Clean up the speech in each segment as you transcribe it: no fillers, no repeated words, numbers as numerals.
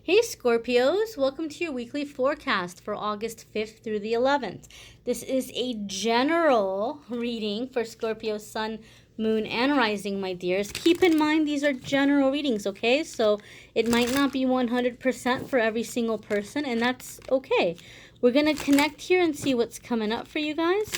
Hey Scorpios, welcome to your weekly forecast for August 5th through the 11th. This is a general reading for Scorpio Sun, Moon, and Rising, my dears. Keep in mind these are general readings, okay? So it might not be 100% for every single person, and that's okay. We're going to connect here and see what's coming up for you guys.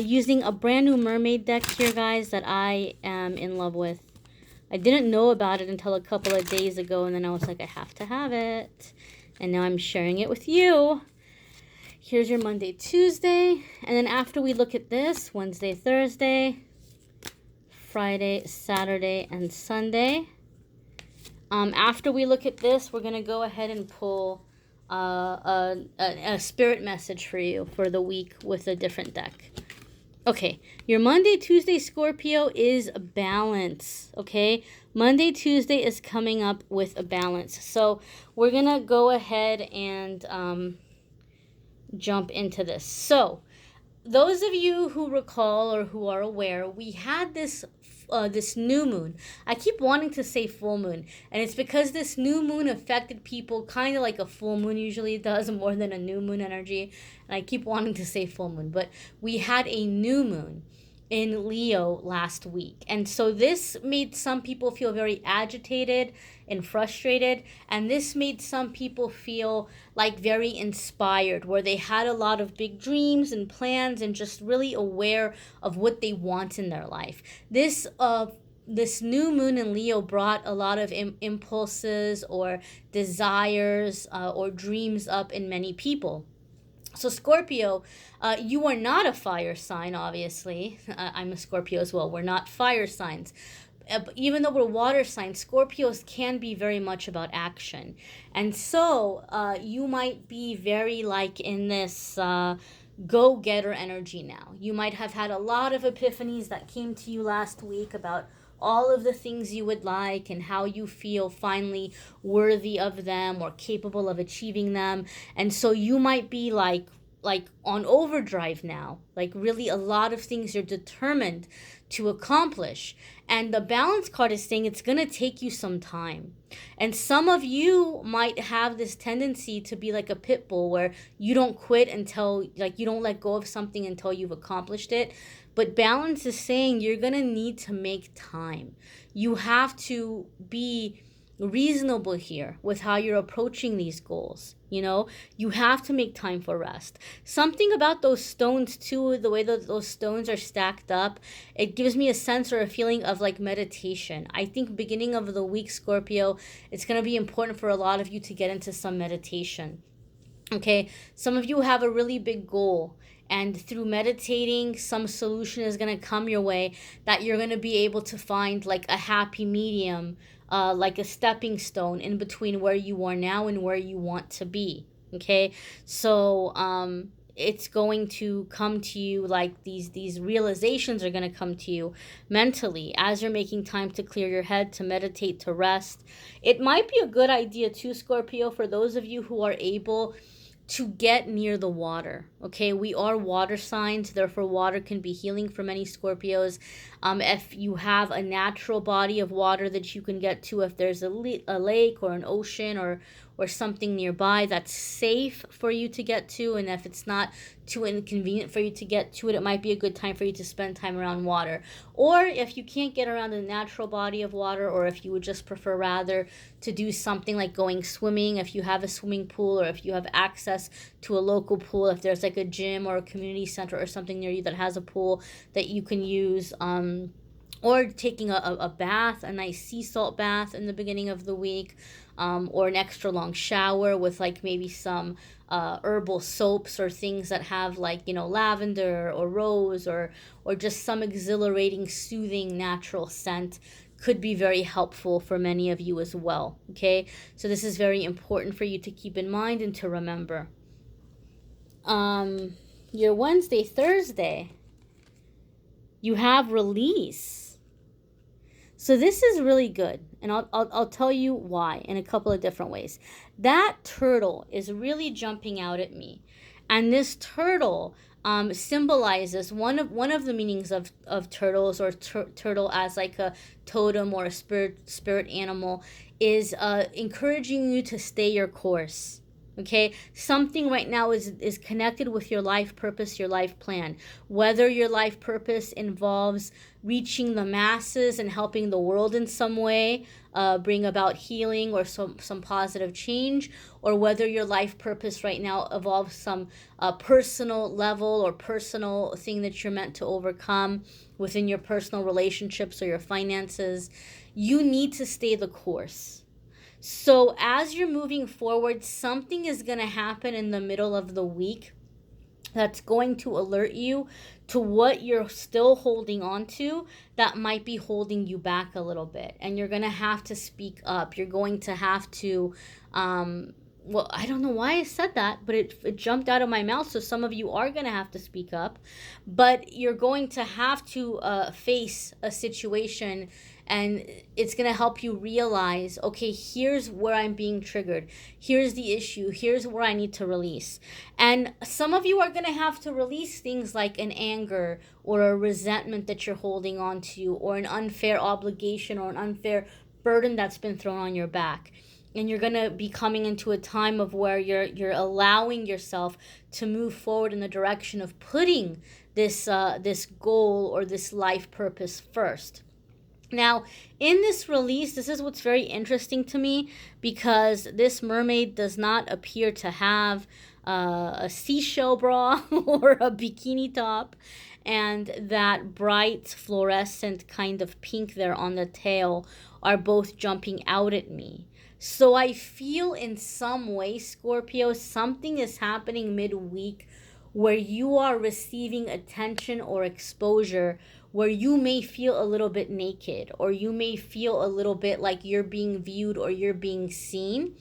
Using a brand new mermaid deck here, guys, that I am in love with. I didn't know about it until a couple of days ago, and then I was like, I have to have it. And now I'm sharing it with you. Here's your Monday, Tuesday. And then after we look at this, Wednesday, Thursday, Friday, Saturday, and Sunday. After we look at this, we're going to go ahead and pull a spirit message for you for the week with a different deck. Okay, your Monday, Tuesday, Scorpio is a balance, okay? Monday, Tuesday is coming up with a balance. So we're going to go ahead and jump into this. So those of you who recall or who are aware, we had this new moon. I keep wanting to say full moon, and it's because this new moon affected people kind of like a full moon usually does, more than a new moon energy. And I keep wanting to say full moon, but we had a new moon in Leo last week. And so this made some people feel very agitated and frustrated. And this made some people feel like very inspired, where they had a lot of big dreams and plans and just really aware of what they want in their life. This new moon in Leo brought a lot of impulses or desires or dreams up in many people. So Scorpio, you are not a fire sign, obviously. I'm a Scorpio as well. We're not fire signs. Even though we're water signs, Scorpios can be very much about action. And so you might be very like in this go-getter energy now. You might have had a lot of epiphanies that came to you last week about all of the things you would like and how you feel finally worthy of them or capable of achieving them. And so you might be like on overdrive now, like really a lot of things you're determined to accomplish. And the balance card is saying it's going to take you some time. And some of you might have this tendency to be like a pit bull, where you don't quit until, like, you don't let go of something until you've accomplished it. But balance is saying you're going to need to make time. You have to be reasonable here with how you're approaching these goals. You know, you have to make time for rest. Something about those stones too, the way that those stones are stacked up, it gives me a sense or a feeling of like meditation. I think beginning of the week, Scorpio, it's going to be important for a lot of you to get into some meditation. Okay, some of you have a really big goal, and through meditating, some solution is going to come your way that you're going to be able to find like a happy medium, like a stepping stone in between where you are now and where you want to be. Okay, so it's going to come to you, like these realizations are going to come to you mentally as you're making time to clear your head, to meditate, to rest. It might be a good idea too, Scorpio, for those of you who are able to get near the water. Okay, we are water signs, therefore water can be healing for many Scorpios. If you have a natural body of water that you can get to, if there's a lake or an ocean or something nearby that's safe for you to get to, and if it's not too inconvenient for you to get to it, it might be a good time for you to spend time around water. Or if you can't get around a natural body of water, or if you would just prefer rather to do something like going swimming, if you have a swimming pool, or if you have access to a local pool, if there's like a gym or a community center or something near you that has a pool that you can use, or taking a bath, a nice sea salt bath in the beginning of the week, or an extra long shower with like maybe some herbal soaps or things that have like, you know, lavender or rose or just some exhilarating, soothing, natural scent could be very helpful for many of you as well. Okay, so this is very important for you to keep in mind and to remember. Your Wednesday, Thursday, you have release. So this is really good, and I'll tell you why in a couple of different ways. That turtle is really jumping out at me, and this turtle symbolizes one of the meanings of turtles, or turtle as like a totem or a spirit animal, is encouraging you to stay your course. Okay, something right now is connected with your life purpose, your life plan. Whether your life purpose involves reaching the masses and helping the world in some way, bring about healing or some positive change, or whether your life purpose right now involves some personal level or personal thing that you're meant to overcome within your personal relationships or your finances, you need to stay the course. So as you're moving forward, something is going to happen in the middle of the week that's going to alert you to what you're still holding on to that might be holding you back a little bit. And you're going to have to speak up. You're going to have to, well, I don't know why I said that, but it jumped out of my mouth. So some of you are going to have to speak up, but you're going to have to face a situation, and it's going to help you realize, okay, here's where I'm being triggered. Here's the issue. Here's where I need to release. And some of you are going to have to release things like an anger or a resentment that you're holding on to, or an unfair obligation or an unfair burden that's been thrown on your back. And you're going to be coming into a time of where you're allowing yourself to move forward in the direction of putting this goal or this life purpose first. Now, in this release, this is what's very interesting to me, because this mermaid does not appear to have a seashell bra or a bikini top, and that bright fluorescent kind of pink there on the tail are both jumping out at me. So I feel in some way, Scorpio, something is happening midweek where you are receiving attention or exposure, where you may feel a little bit naked, or you may feel a little bit like you're being viewed or you're being seen.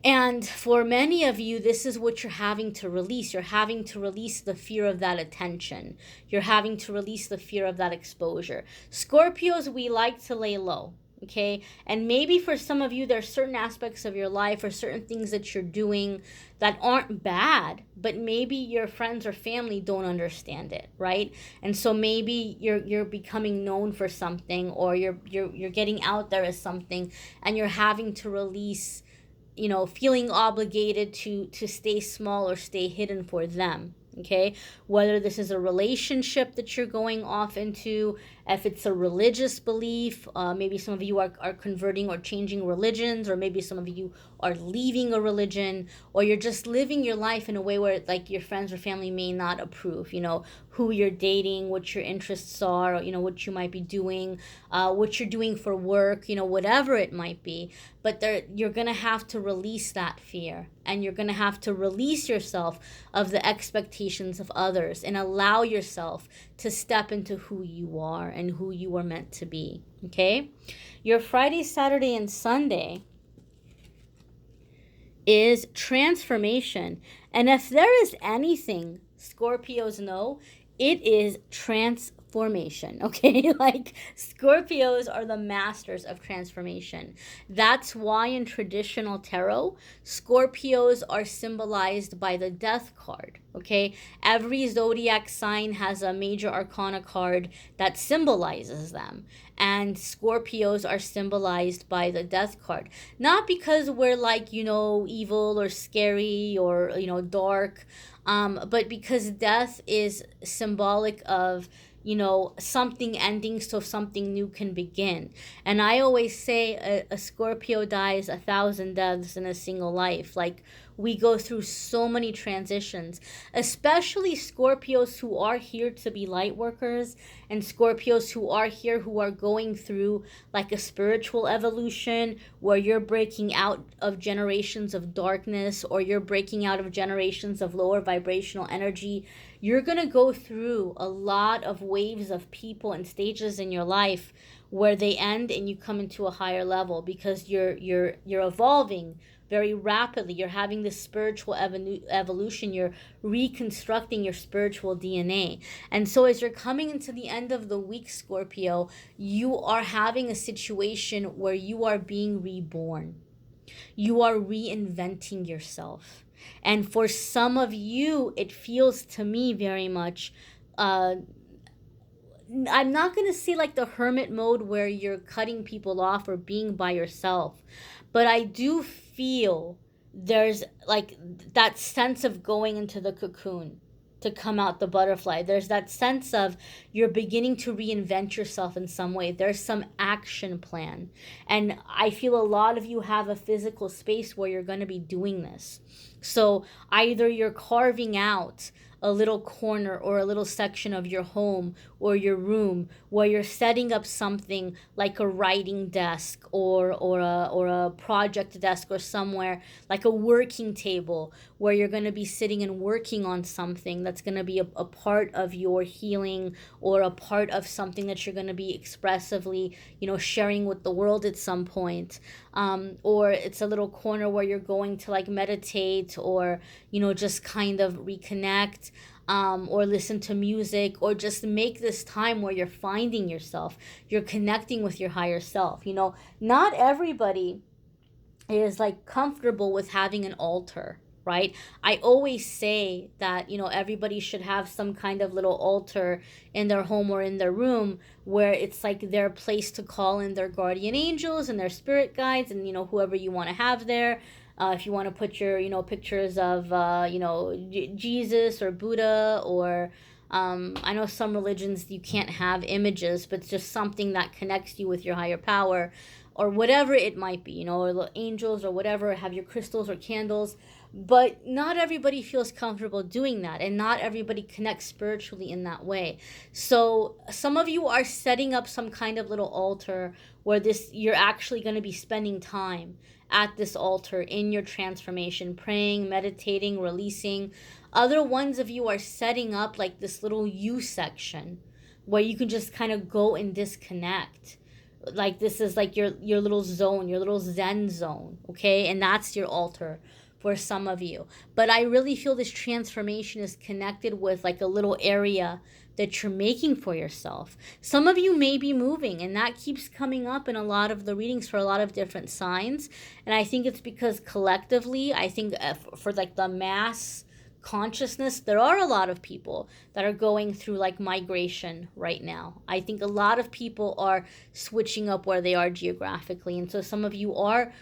And for many of you, this is what you're having to release. You're having to release the fear of that attention. You're having to release the fear of that exposure. Scorpios, we like to lay low. Okay, and maybe for some of you, there's certain aspects of your life or certain things that you're doing that aren't bad, but maybe your friends or family don't understand it, right? And so maybe you're becoming known for something, or you're getting out there as something, and you're having to release, feeling obligated to stay small or stay hidden for them. Okay, whether this is a relationship that you're going off into, if it's a religious belief, maybe some of you are converting or changing religions, or maybe some of you are leaving a religion, or you're just living your life in a way where like your friends or family may not approve, who you're dating, what your interests are, what you might be doing, what you're doing for work, whatever it might be. But you're going to have to release that fear, and you're going to have to release yourself of the expectations of others, and allow yourself to step into who you are and who you are meant to be. Okay? Your Friday, Saturday, and Sunday is transformation. And if there is anything Scorpios know, it is transformation. Okay, like Scorpios are the masters of transformation. That's why in traditional tarot, Scorpios are symbolized by the Death card. Okay, every zodiac sign has a major arcana card that symbolizes them, and Scorpios are symbolized by the Death card. Not because we're like, evil or scary or, dark, but because death is symbolic of, something ending so something new can begin. And I always say a Scorpio dies 1,000 deaths in a single life. Like, we go through so many transitions, especially Scorpios who are here to be light workers, and Scorpios who are here who are going through like a spiritual evolution, where you're breaking out of generations of darkness, or you're breaking out of generations of lower vibrational energy. You're going to go through a lot of waves of people and stages in your life where they end and you come into a higher level, because you're evolving very rapidly. You're having this spiritual evolution. You're reconstructing your spiritual DNA. And so as you're coming into the end of the week, Scorpio, you are having a situation where you are being reborn. You are reinventing yourself. And for some of you, it feels to me very much, I'm not going to say like the hermit mode where you're cutting people off or being by yourself, but I do feel there's like that sense of going into the cocoon to come out the butterfly. There's that sense of you're beginning to reinvent yourself in some way. There's some action plan. And I feel a lot of you have a physical space where you're going to be doing this. So either you're carving out a little corner or a little section of your home or your room where you're setting up something like a writing desk or a project desk, or somewhere like a working table where you're going to be sitting and working on something that's going to be a part of your healing, or a part of something that you're going to be expressively, sharing with the world at some point. Or it's a little corner where you're going to like meditate, or just kind of reconnect, or listen to music, or just make this time where you're finding yourself, you're connecting with your higher self. Not everybody is like comfortable with having an altar, right? I always say that, everybody should have some kind of little altar in their home or in their room where it's like their place to call in their guardian angels and their spirit guides and, whoever you want to have there. If you want to put your, pictures of, Jesus or Buddha, or I know some religions you can't have images, but it's just something that connects you with your higher power, or whatever it might be, or the angels or whatever, have your crystals or candles. But not everybody feels comfortable doing that, and not everybody connects spiritually in that way. So some of you are setting up some kind of little altar where you're actually going to be spending time at this altar in your transformation, praying, meditating, releasing. Other ones of you are setting up like this little you section where you can just kind of go and disconnect. Like this is like your little zone, your little Zen zone, okay? And that's your altar for some of you. But I really feel this transformation is connected with like a little area that you're making for yourself. Some of you may be moving, and that keeps coming up in a lot of the readings for a lot of different signs. And I think it's because collectively, I think for like the mass consciousness, there are a lot of people that are going through like migration right now. I think a lot of people are switching up where they are geographically, and so some of you are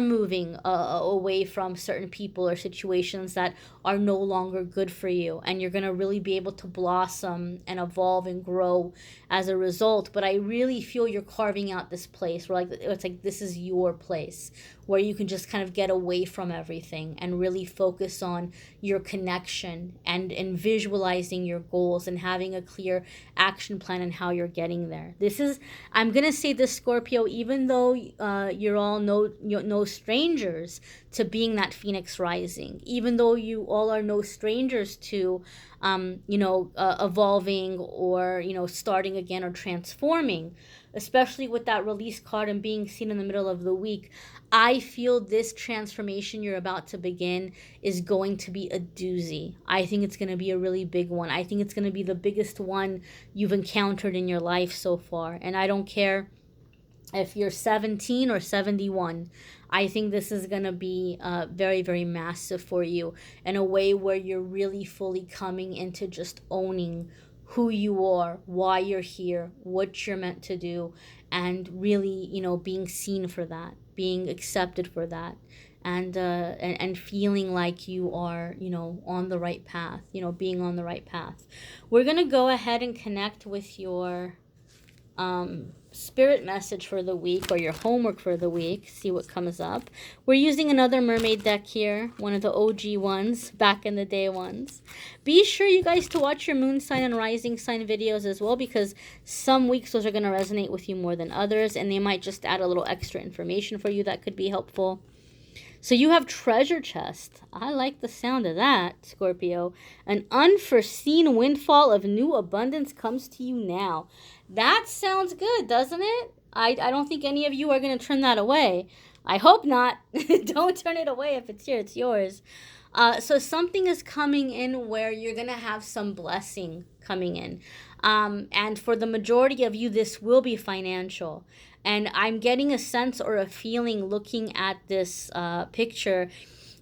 moving away from certain people or situations that are no longer good for you, and you're going to really be able to blossom and evolve and grow as a result. But I really feel you're carving out this place where it's like this is your place where you can just kind of get away from everything and really focus on your connection and visualizing your goals and having a clear action plan and how you're getting there. I'm going to say this, Scorpio, even though you're all no strangers to being that Phoenix rising, even though you all are no strangers to evolving or starting again or transforming, especially with that release card and being seen in the middle of the week. I feel this transformation you're about to begin is going to be a doozy. I think it's going to be a really big one. I think it's going to be the biggest one you've encountered in your life so far. And I don't care if you're 17 or 71. I think this is going to be very, very massive for you in a way where you're really fully coming into just owning who you are, why you're here, what you're meant to do, and really, being seen for that, being accepted for that, and feeling like you are, on the right path, being on the right path. We're going to go ahead and connect with your spirit message for the week, or your homework for the week. See what comes up. We're using another mermaid deck here, one of the OG ones, back in the day ones. Be sure, you guys, to watch your moon sign and rising sign videos as well, because some weeks those are going to resonate with you more than others, and they might just add a little extra information for you that could be helpful. So you have treasure chest. I like the sound of that, Scorpio. An unforeseen windfall of new abundance comes to you now. That sounds good, doesn't it? I don't think any of you are going to turn that away. I hope not. Don't turn it away. If it's here, it's yours. So something is coming in where you're going to have some blessing coming in. And for the majority of you, this will be financial. And I'm getting a sense or a feeling looking at this picture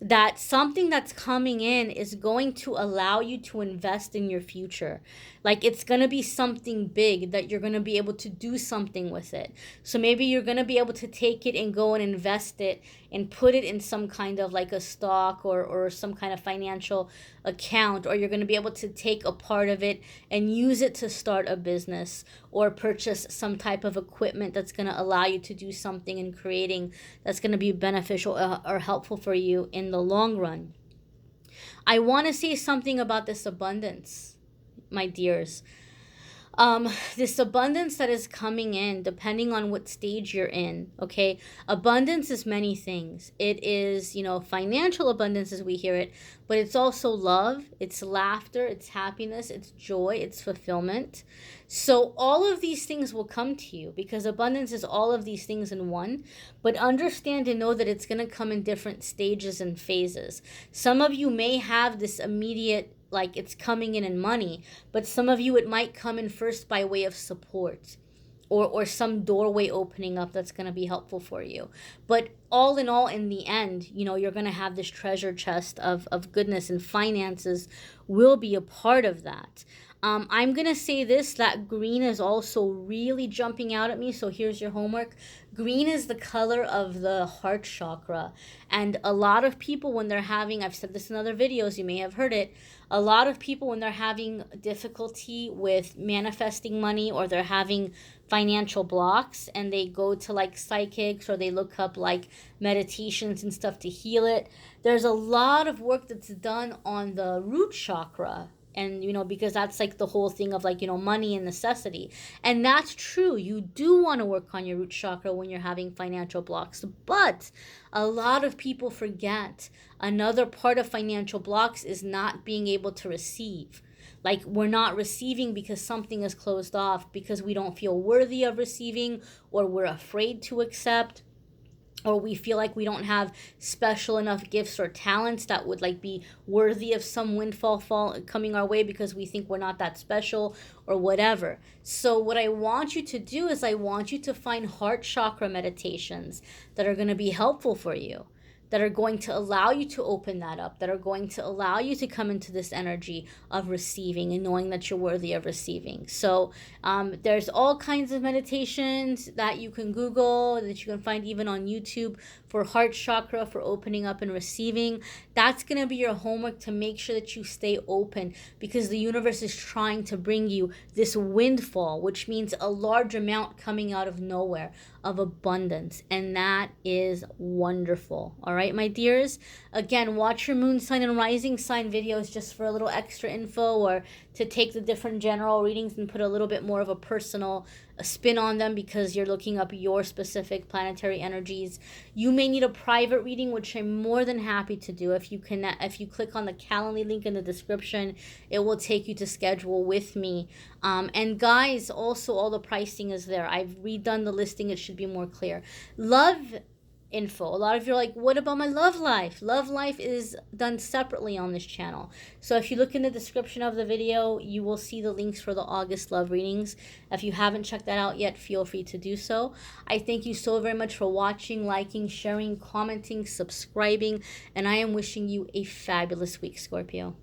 that something that's coming in is going to allow you to invest in your future. Like, it's going to be something big that you're going to be able to do something with it. So maybe you're going to be able to take it and go and invest it and put it in some kind of like a stock or some kind of financial account, or you're going to be able to take a part of it and use it to start a business or purchase some type of equipment that's going to allow you to do something in creating that's going to be beneficial or helpful for you in the long run. I want to say something about this abundance, my dears. This abundance that is coming in, depending on what stage you're in, okay? Abundance is many things. It is, financial abundance as we hear it, but it's also love, it's laughter, it's happiness, it's joy, it's fulfillment. So all of these things will come to you because abundance is all of these things in one, but understand and know that it's going to come in different stages and phases. Some of you may have this immediate, like it's coming in money, but some of you, it might come in first by way of support or some doorway opening up that's going to be helpful for you. But all in all, in the end, you're going to have this treasure chest of goodness, and finances will be a part of that. I'm going to say this, that green is also really jumping out at me. So here's your homework. Green is the color of the heart chakra. And a lot of people, when they're having, I've said this in other videos, you may have heard it, a lot of people, when they're having difficulty with manifesting money, or they're having financial blocks, and they go to like psychics, or they look up like meditations and stuff to heal it, there's a lot of work that's done on the root chakra. And, because that's like the whole thing of like, money and necessity. And that's true. You do want to work on your root chakra when you're having financial blocks. But a lot of people forget another part of financial blocks is not being able to receive. Like, we're not receiving because something is closed off, because we don't feel worthy of receiving, or we're afraid to accept, or we feel like we don't have special enough gifts or talents that would like be worthy of some windfall coming our way, because we think we're not that special or whatever. So what I want you to do is I want you to find heart chakra meditations that are going to be helpful for you, that are going to allow you to open that up, that are going to allow you to come into this energy of receiving and knowing that you're worthy of receiving. So there's all kinds of meditations that you can Google, that you can find even on YouTube, for heart chakra, for opening up and receiving. That's going to be your homework, to make sure that you stay open, because the universe is trying to bring you this windfall, which means a large amount coming out of nowhere of abundance. And that is wonderful. All right, my dears. Again, watch your moon sign and rising sign videos just for a little extra info, or to take the different general readings and put a little bit more of a personal spin on them, because you're looking up your specific planetary energies. You may need a private reading, which I'm more than happy to do. If you click on the Calendly link in the description, it will take you to schedule with me. And guys, also all the pricing is there. I've redone the listing. It should be more clear. Love info. A lot of you are like, what about my love life? Love life is done separately on this channel. So if you look in the description of the video, you will see the links for the August love readings. If you haven't checked that out yet, feel free to do so. I thank you so very much for watching, liking, sharing, commenting, subscribing, and I am wishing you a fabulous week, Scorpio.